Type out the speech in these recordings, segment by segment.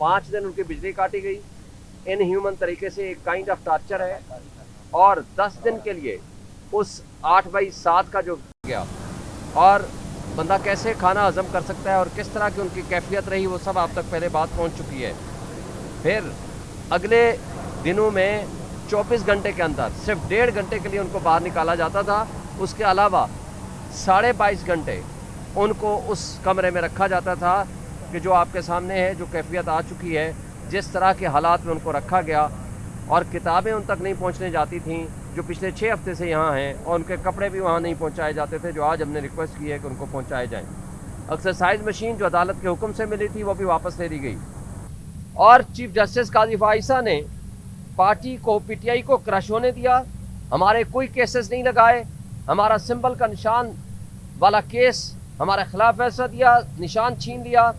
5 दिन उनकी बिजली काटी गई, इनह्यूमन तरीके से, एक काइंड ऑफ टार्चर है। और 10 दिन के लिए उस 8/7 का जो गया, और बंदा कैसे खाना हजम कर सकता है और किस तरह की उनकी कैफियत रही, वो सब आप तक पहले बात पहुंच चुकी है। फिर अगले दिनों में 24 घंटे के अंदर सिर्फ 1.5 घंटे के लिए उनको बाहर निकाला जाता था। उसके अलावा 22.5 घंटे उनको उस कमरे में रखा जाता था कि जो आपके सामने है, जो कैफियत आ चुकी है, जिस तरह के हालात में उनको रखा गया। और किताबें उन तक नहीं पहुंचने जाती थीं जो पिछले 6 हफ्ते से यहाँ हैं, और उनके कपड़े भी वहाँ नहीं पहुँचाए जाते थे, जो आज हमने रिक्वेस्ट की है कि उनको पहुँचाए जाएँ। एक्सरसाइज मशीन जो अदालत के हुक्म से मिली थी वो भी वापस ले ली गई। और चीफ जस्टिस काजी फाइसा ने पार्टी को, पीटीआई को क्रश होने दिया। हमारे कोई केसेस नहीं लगाए, हमारा सिंबल का निशान वाला केस हमारे खिलाफ फैसला दिया, निशान छीन लिया,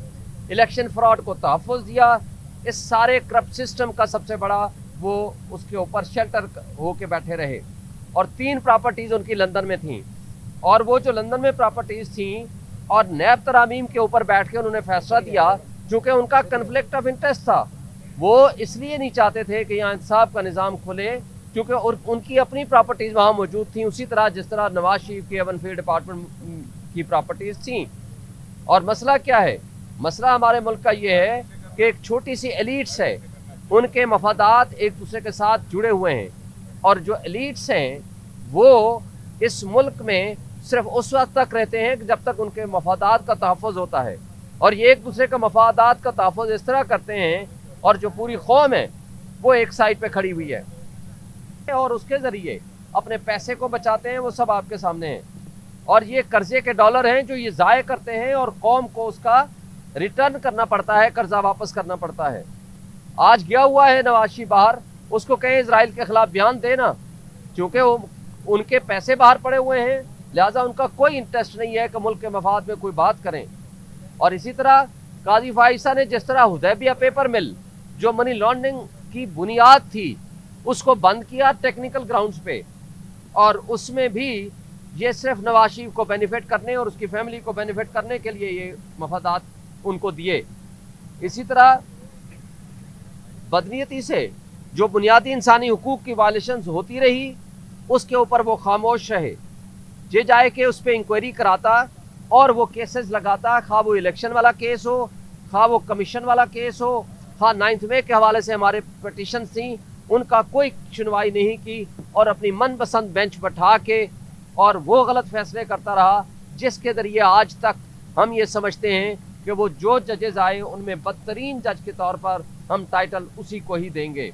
इलेक्शन फ्रॉड को तहफ़्फ़ुज़ दिया। इस सारे करप्ट सिस्टम का सबसे बड़ा वो उसके ऊपर शेल्टर हो के बैठे रहे। और 3 प्रॉपर्टीज़ उनकी लंदन में थीं, और वो जो लंदन में प्रॉपर्टीज़ थीं और नैब तरामीम के ऊपर बैठ के उन्होंने फैसला दिया, चूँकि उनका कन्फ्लिक्ट ऑफ इंटरेस्ट था। वो इसलिए नहीं चाहते थे कि यहाँ इंसाफ का निज़ाम खुले, क्योंकि उनकी अपनी प्रॉपर्टीज़ वहाँ मौजूद थीं, उसी तरह जिस तरह नवाज शरीफ की एवन फील्ड डिपार्टमेंट की प्रॉपर्टीज़ थीं। और मसला क्या है? मसला हमारे मुल्क का ये है कि एक छोटी सी एलीट्स है, उनके मफादात एक दूसरे के साथ जुड़े हुए हैं। और जो एलीट्स हैं वो इस मुल्क में सिर्फ उस वक्त तक रहते हैं कि जब तक उनके मफादात का तहफ़्फ़ुज़ होता है, और ये एक दूसरे का मफादात का तहफ़्फ़ुज़ इस तरह करते हैं, और जो पूरी कौम है वो एक साइड पे खड़ी हुई है और उसके ज़रिए अपने पैसे को बचाते हैं। वो सब आपके सामने हैं। और ये कर्जे के डॉलर हैं जो ये ज़ाय करते हैं, और कौम को उसका रिटर्न करना पड़ता है, कर्जा वापस करना पड़ता है। आज गया हुआ है नवाज शरीफ बाहर, उसको कहें इजराइल के खिलाफ बयान देना, क्योंकि उनके पैसे बाहर पड़े हुए हैं, लिहाजा उनका कोई इंटरेस्ट नहीं है कि मुल्क के मफाद में कोई बात करें। और इसी तरह काजी फाइसा ने जिस तरह हुदैबिया पेपर मिल, जो मनी लॉन्ड्रिंग की बुनियाद थी, उसको बंद किया टेक्निकल ग्राउंड्स पे, और उसमें भी ये सिर्फ नवाज शरीफ को बेनिफिट करने और उसकी फैमिली को बेनिफिट करने के लिए ये मफादात उनको दिए। इसी तरह बदनीयती से जो बुनियादी इंसानी हुकूक की वायलेशंस होती रही, उसके ऊपर वो खामोश रहे। जे जाए कि उस पर इंक्वायरी कराता और वो केसेस लगाता, खा वो इलेक्शन वाला केस हो, खा वो कमीशन वाला केस हो, खा 9 मई के हवाले से हमारे पटिशन थी, उनका कोई सुनवाई नहीं की, और अपनी मनपसंद बेंच बैठा के और वो गलत फैसले करता रहा, जिसके ज़रिए आज तक हम ये समझते हैं कि वो जो जजेस आए उनमें बदतरीन जज के तौर पर हम टाइटल उसी को ही देंगे।